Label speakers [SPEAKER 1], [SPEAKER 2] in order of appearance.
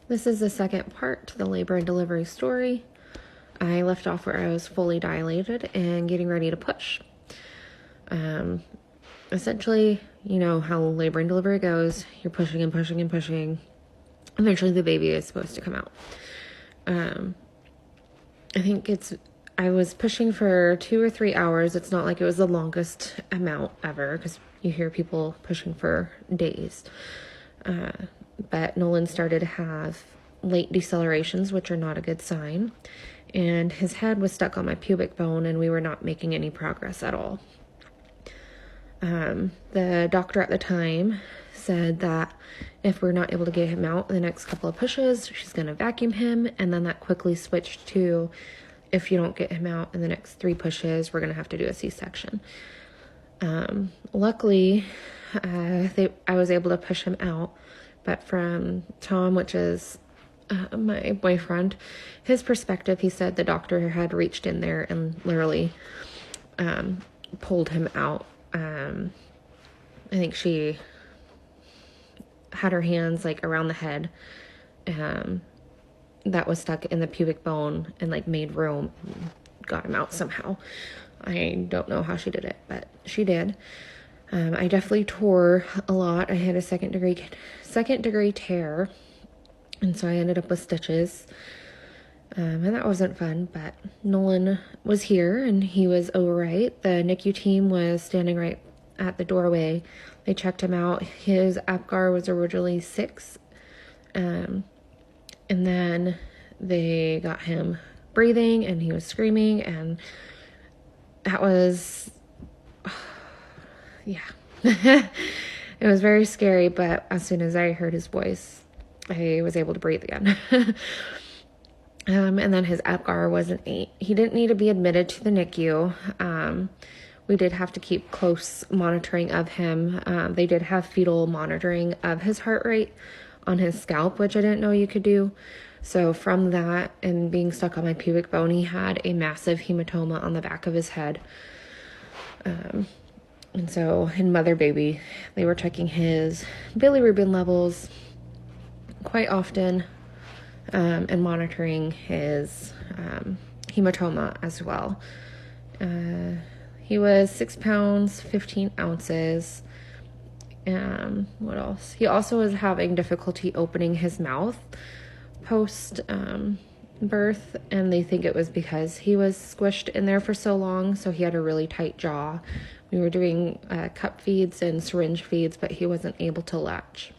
[SPEAKER 1] This is the second part to the labor and delivery story. I left off where I was fully dilated and getting ready to push. Essentially, you know how labor and delivery goes. You're pushing and pushing and pushing. Eventually the baby is supposed to come out. I was pushing for 2 or 3 hours. It's not like it was the longest amount ever, because you hear people pushing for days. But Nolan started to have late decelerations, which are not a good sign. And his head was stuck on my pubic bone, and we were not making any progress at all. The doctor at the time said that if we're not able to get him out in the next couple of pushes, she's going to vacuum him. And then that quickly switched to, if you don't get him out in the next 3 pushes, we're going to have to do a C-section. Luckily, I was able to push him out. But from Tom, which is my boyfriend, his perspective, he said the doctor had reached in there and literally pulled him out. I think she had her hands like around the head that was stuck in the pubic bone and like made room and got him out somehow. I don't know how she did it, but she did. I definitely tore a lot. I had a second degree tear, and so I ended up with stitches. And that wasn't fun, but Nolan was here and he was all right. The NICU team was standing right at the doorway. They checked him out. His APGAR was originally 6. And then they got him breathing and he was screaming, and that was, yeah. It was very scary, but as soon as I heard his voice, I was able to breathe again. And then his APGAR was an 8. He didn't need to be admitted to the NICU. We did have to keep close monitoring of him. They did have fetal monitoring of his heart rate on his scalp, which I didn't know you could do. So from that and being stuck on my pubic bone, he had a massive hematoma on the back of his head. And so in Mother Baby, they were checking his bilirubin levels quite often. And monitoring his hematoma as well. He was 6 pounds, 15 ounces. What else? He also was having difficulty opening his mouth post birth, and they think it was because he was squished in there for so long, so he had a really tight jaw. We were doing cup feeds and syringe feeds, but he wasn't able to latch.